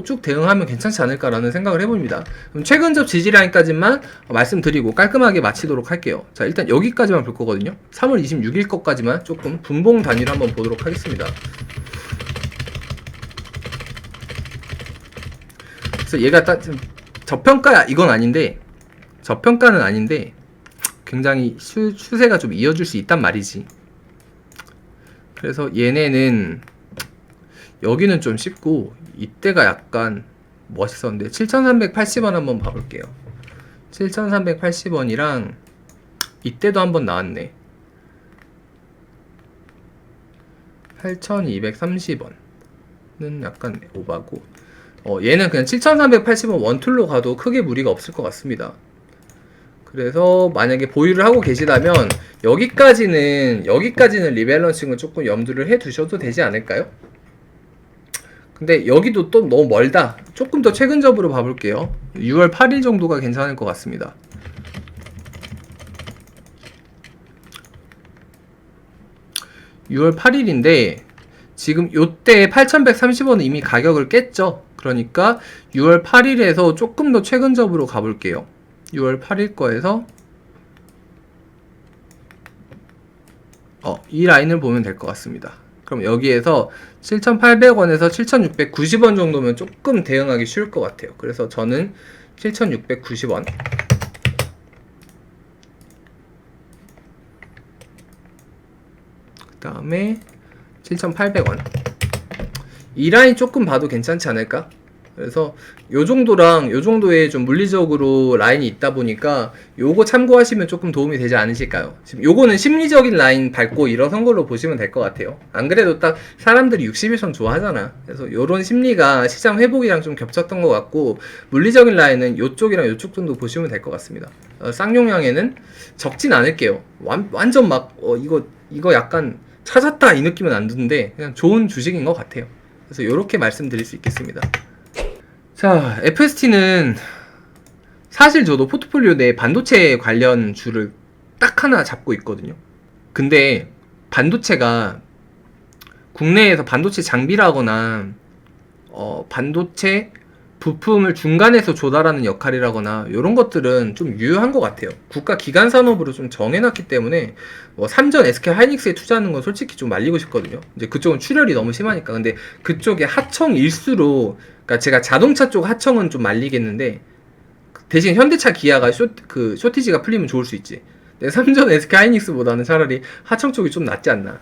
쭉 대응하면 괜찮지 않을까라는 생각을 해봅니다. 그럼 최근접 지지라인까지만 말씀드리고 깔끔하게 마치도록 할게요. 자, 일단 여기까지만 볼 거거든요. 3월 26일 것까지만 조금 분봉 단위로 한번 보도록 하겠습니다. 그래서 얘가 딱 저평가 이건 아닌데, 저평가는 아닌데 굉장히 추세가 좀 이어질 수 있단 말이지. 그래서 얘네는 여기는 좀 쉽고 이때가 약간 멋있었는데 7,380원 한번 봐볼게요. 7,380원이랑 이때도 한번 나왔네. 8,230원은 약간 오바고, 얘는 그냥 7,380원 원툴로 가도 크게 무리가 없을 것 같습니다. 그래서 만약에 보유를 하고 계시다면 여기까지는 리밸런싱을 조금 염두를 해 두셔도 되지 않을까요? 근데 여기도 또 너무 멀다. 조금 더 최근접으로 봐볼게요. 6월 8일 정도가 괜찮을 것 같습니다. (6월 8일인데) 지금 요때 8,130원은 이미 가격을 깼죠. 그러니까 6월 8일에서 조금 더 최근접으로 가볼게요. 6월 8일 거에서 이 라인을 보면 될 것 같습니다. 그럼 여기에서 7,800원에서 7,690원 정도면 조금 대응하기 쉬울 것 같아요. 그래서 저는 7,690원, 그 다음에 7,800원, 이 라인 조금 봐도 괜찮지 않을까? 그래서 요 정도랑 요 정도의 좀 물리적으로 라인이 있다 보니까 요거 참고하시면 조금 도움이 되지 않으실까요? 지금 요거는 심리적인 라인 밟고 일어선 걸로 보시면 될 것 같아요. 안 그래도 딱 사람들이 60일선 좋아하잖아. 그래서 요런 심리가 시장 회복이랑 좀 겹쳤던 것 같고, 물리적인 라인은 요쪽이랑 요쪽 정도 보시면 될 것 같습니다. 쌍용량에는 적진 않을게요. 완전 막 이거 약간 찾았다 이 느낌은 안 드는데 그냥 좋은 주식인 것 같아요. 그래서 요렇게 말씀드릴 수 있겠습니다. 자, FST는 사실 저도 포트폴리오 내 반도체 관련 주를 딱 하나 잡고 있거든요. 근데 반도체가 국내에서 반도체 장비라거나 반도체 부품을 중간에서 조달하는 역할이라거나 이런 것들은 좀 유효한 것 같아요. 국가 기간 산업으로 좀 정해놨기 때문에 삼전 SK 하이닉스에 투자하는 건 솔직히 좀 말리고 싶거든요. 이제 그쪽은 출혈이 너무 심하니까. 근데 그쪽에 하청 일수로, 그러니까 제가 자동차 쪽 하청은 좀 말리겠는데 대신 현대차 기아가 쇼티지가 풀리면 좋을 수 있지. 근데 삼전 SK 하이닉스보다는 차라리 하청 쪽이 좀 낫지 않나.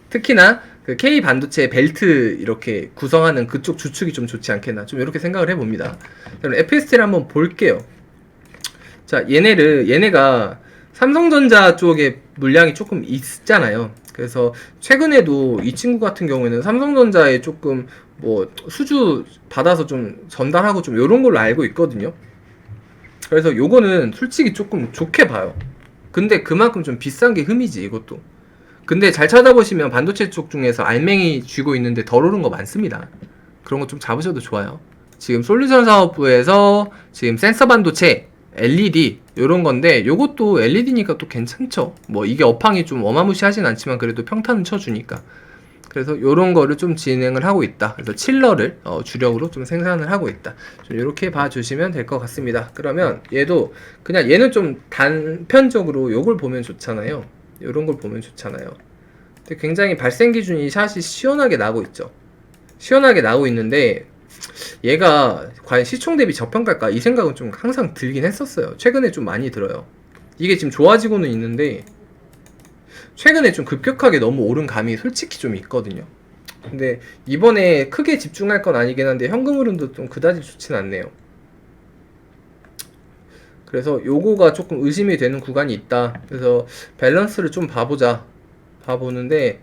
특히나 그 K 반도체 벨트 이렇게 구성하는 그쪽 주축이 좀 좋지 않겠나, 좀 이렇게 생각을 해봅니다. 그럼 FST를 한번 볼게요. 자, 얘네가 삼성전자 쪽에 물량이 조금 있잖아요. 그래서 최근에도 이 친구 같은 경우에는 삼성전자에 조금 수주 받아서 좀 전달하고 좀 요런 걸로 알고 있거든요. 그래서 요거는 솔직히 조금 좋게 봐요. 근데 그만큼 좀 비싼 게 흠이지 이것도. 근데 잘 찾아보시면 반도체 쪽 중에서 알맹이 쥐고 있는데 덜 오른 거 많습니다. 그런 거 좀 잡으셔도 좋아요. 지금 솔루션 사업부에서 지금 센서 반도체, LED 요런 건데, 요것도 LED니까 또 괜찮죠. 이게 업황이 좀 어마무시하진 않지만 그래도 평탄은 쳐주니까. 그래서 요런 거를 좀 진행을 하고 있다. 그래서 칠러를 주력으로 좀 생산을 하고 있다. 좀 이렇게 봐주시면 될 것 같습니다. 그러면 얘는 좀 단편적으로 요걸 보면 좋잖아요. 이런 걸 보면 좋잖아요. 근데 굉장히 발생 기준이 샷이 시원하게 나고 있죠. 시원하게 나고 있는데 얘가 과연 시총 대비 저평가일까? 이 생각은 좀 항상 들긴 했었어요. 최근에 좀 많이 들어요. 이게 지금 좋아지고는 있는데 최근에 좀 급격하게 너무 오른 감이 솔직히 좀 있거든요. 근데 이번에 크게 집중할 건 아니긴 한데 현금 흐름도 좀 그다지 좋진 않네요. 그래서 요거가 조금 의심이 되는 구간이 있다. 그래서 밸런스를 좀 봐보는데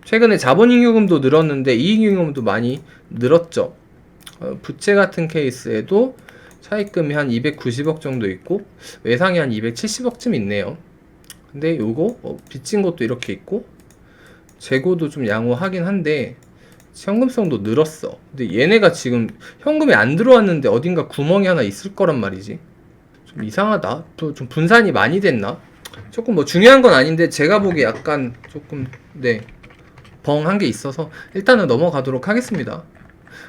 최근에 자본잉여금도 늘었는데 이익잉여금도 많이 늘었죠. 부채 같은 케이스에도 차입금이 한 290억 정도 있고 외상이 한 270억쯤 있네요. 근데 요거 빚진 것도 이렇게 있고 재고도 좀 양호하긴 한데 현금성도 늘었어. 근데 얘네가 지금 현금이 안 들어왔는데 어딘가 구멍이 하나 있을 거란 말이지. 좀 이상하다. 또 좀 분산이 많이 됐나? 조금 중요한 건 아닌데 제가 보기에 약간 조금 벙한 게 있어서 일단은 넘어가도록 하겠습니다.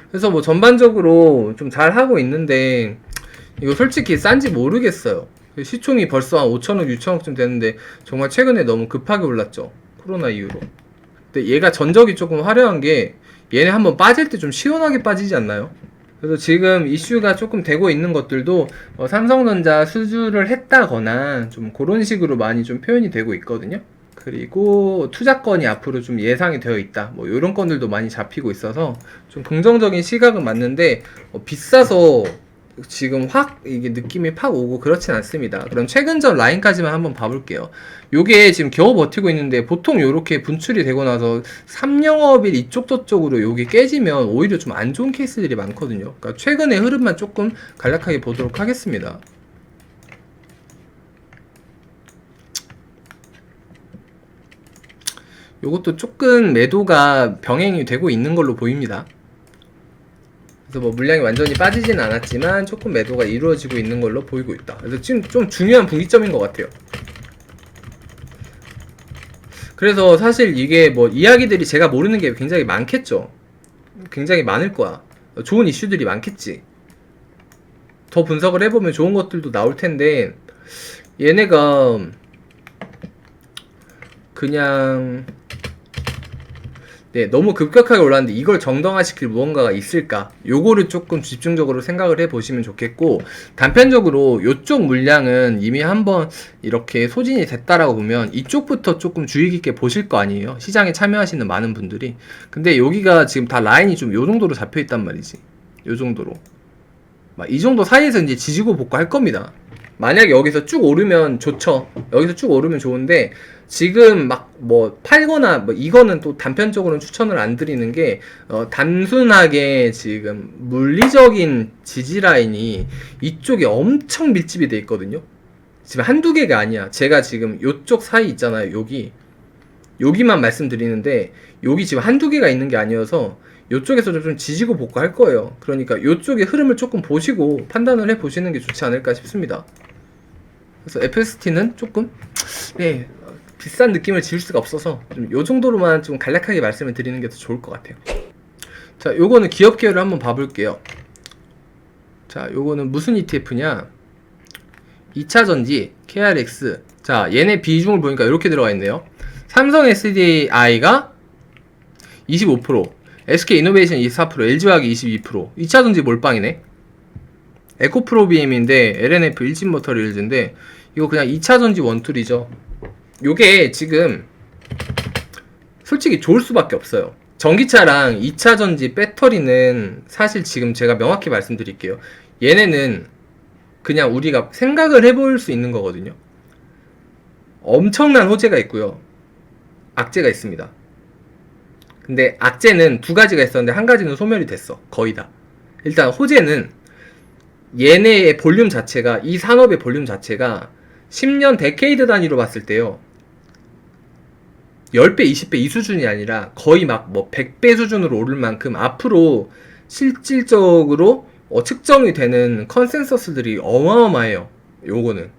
그래서 전반적으로 좀 잘 하고 있는데 이거 솔직히 싼지 모르겠어요. 시총이 벌써 한 5천억, 6천억쯤 되는데 정말 최근에 너무 급하게 올랐죠. 코로나 이후로. 근데 얘가 전적이 조금 화려한 게 얘네 한번 빠질 때 좀 시원하게 빠지지 않나요? 그래서 지금 이슈가 조금 되고 있는 것들도 삼성전자 수주를 했다거나 좀 그런 식으로 많이 좀 표현이 되고 있거든요. 그리고 투자건이 앞으로 좀 예상이 되어 있다. 뭐 이런 건들도 많이 잡히고 있어서 좀 긍정적인 시각은 맞는데 비싸서 지금 확 이게 느낌이 팍 오고 그렇진 않습니다. 그럼 최근 전 라인까지만 한번 봐볼게요. 요게 지금 겨우 버티고 있는데 보통 요렇게 분출이 되고 나서 3영업일 이쪽 저쪽으로 요게 깨지면 오히려 좀 안 좋은 케이스들이 많거든요. 그러니까 최근의 흐름만 조금 간략하게 보도록 하겠습니다. 요것도 조금 매도가 병행이 되고 있는 걸로 보입니다. 그래서 뭐 물량이 완전히 빠지진 않았지만 조금 매도가 이루어지고 있는 걸로 보이고 있다. 그래서 지금 좀 중요한 분기점인 것 같아요. 그래서 사실 이게 뭐 이야기들이 제가 모르는 게 굉장히 많겠죠. 굉장히 많을 거야. 좋은 이슈들이 많겠지. 더 분석을 해보면 좋은 것들도 나올 텐데 얘네가 그냥 너무 급격하게 올랐는데 이걸 정당화시킬 무언가가 있을까? 요거를 조금 집중적으로 생각을 해보시면 좋겠고, 단편적으로 요쪽 물량은 이미 한번 이렇게 소진이 됐다라고 보면 이쪽부터 조금 주의 깊게 보실 거 아니에요? 시장에 참여하시는 많은 분들이. 근데 여기가 지금 다 라인이 좀 요 정도로 잡혀 있단 말이지. 요 정도로. 막 이 정도 사이에서 이제 지지고 볶고 할 겁니다. 만약에 여기서 쭉 오르면 좋죠. 여기서 쭉 오르면 좋은데 지금 막 뭐 팔거나 뭐 이거는 또 단편적으로는 추천을 안 드리는 게 단순하게 지금 물리적인 지지 라인이 이쪽에 엄청 밀집이 돼 있거든요. 지금 한두 개가 아니야. 제가 지금 요쪽 사이 있잖아요. 여기만 말씀드리는데 여기 지금 한두 개가 있는 게 아니어서 요쪽에서 좀 지지고 볶고 할 거예요. 그러니까 요쪽의 흐름을 조금 보시고 판단을 해 보시는 게 좋지 않을까 싶습니다. 그래서 FST는 조금 비싼 느낌을 지울 수가 없어서 좀 요 정도로만 좀 간략하게 말씀을 드리는 게 더 좋을 것 같아요. 자, 요거는 기업 계열을 한번 봐볼게요. 자, 요거는 무슨 ETF냐? 2차전지, KRX. 자, 얘네 비중을 보니까 이렇게 들어가 있네요. 삼성 SDI가 25%, SK이노베이션 24%, LG화학이 22%. 2차전지 몰빵이네. 에코프로비엠인데 LNF 일진모터리얼즈인데 이거 그냥 2차전지 원툴이죠. 요게 지금 솔직히 좋을 수밖에 없어요. 전기차랑 2차전지 배터리는 사실 지금 제가 명확히 말씀드릴게요. 얘네는 그냥 우리가 생각을 해볼 수 있는 거거든요. 엄청난 호재가 있고요. 악재가 있습니다. 근데 악재는 두 가지가 있었는데 한 가지는 소멸이 됐어. 거의 다. 일단 호재는 얘네의 볼륨 자체가, 이 산업의 볼륨 자체가 10년 데케이드 단위로 봤을 때요 10배, 20배 이 수준이 아니라 거의 막 뭐 100배 수준으로 오를 만큼 앞으로 실질적으로 측정이 되는 컨센서스들이 어마어마해요. 요거는.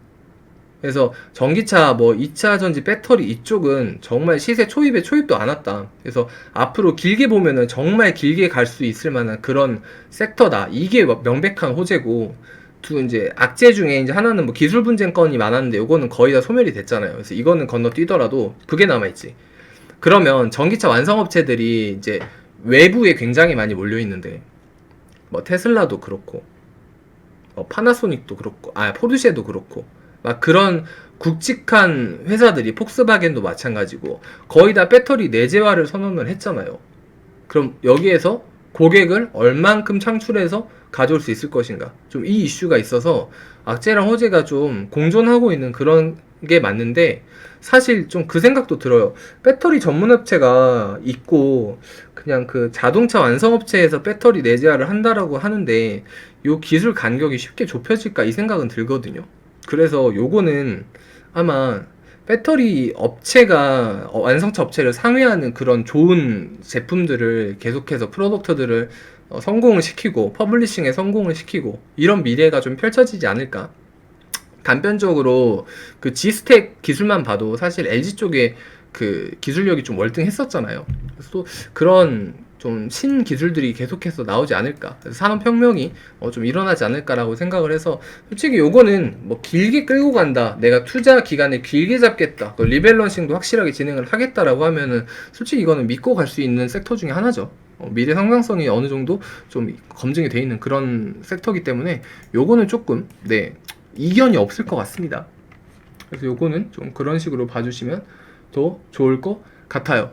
그래서 전기차 뭐 2차 전지 배터리 이쪽은 정말 시세 초입에 초입도 안 왔다. 그래서 앞으로 길게 보면은 정말 길게 갈 수 있을 만한 그런 섹터다. 이게 명백한 호재고, 이제 악재 중에 이제 하나는 뭐 기술 분쟁 건이 많았는데 요거는 거의 다 소멸이 됐잖아요. 그래서 이거는 건너뛰더라도 그게 남아있지. 그러면 전기차 완성업체들이 이제 외부에 굉장히 많이 몰려 있는데 뭐 테슬라도 그렇고 파나소닉도 그렇고 포르쉐도 그렇고 막 그런 굵직한 회사들이, 폭스바겐도 마찬가지고 거의 다 배터리 내재화를 선언을 했잖아요. 그럼 여기에서 고객을 얼만큼 창출해서 가져올 수 있을 것인가? 좀 이 이슈가 있어서 악재랑 호재가 좀 공존하고 있는 그런 게 맞는데, 사실 좀 그 생각도 들어요. 배터리 전문 업체가 있고 그냥 그 자동차 완성업체에서 배터리 내재화를 한다라고 하는데 요 기술 간격이 쉽게 좁혀질까 이 생각은 들거든요. 그래서 요거는 아마 배터리 업체가 완성차 업체를 상회하는 그런 좋은 제품들을 계속해서 프로덕트들을 성공을 시키고 퍼블리싱에 성공을 시키고 이런 미래가 좀 펼쳐지지 않을까. 단편적으로 그 G스택 기술만 봐도 사실 LG 쪽에 그 기술력이 좀 월등했었잖아요. 그래서 또 그런 좀 신기술들이 계속해서 나오지 않을까. 그래서 산업혁명이 좀 일어나지 않을까라고 생각을 해서 솔직히 요거는 뭐 길게 끌고 간다. 내가 투자 기간을 길게 잡겠다. 리밸런싱도 확실하게 진행을 하겠다라고 하면은 솔직히 이거는 믿고 갈 수 있는 섹터 중에 하나죠. 미래 성장성이 어느 정도 좀 검증이 돼 있는 그런 섹터이기 때문에 요거는 조금 이견이 없을 것 같습니다. 그래서 요거는 좀 그런 식으로 봐주시면 더 좋을 것 같아요.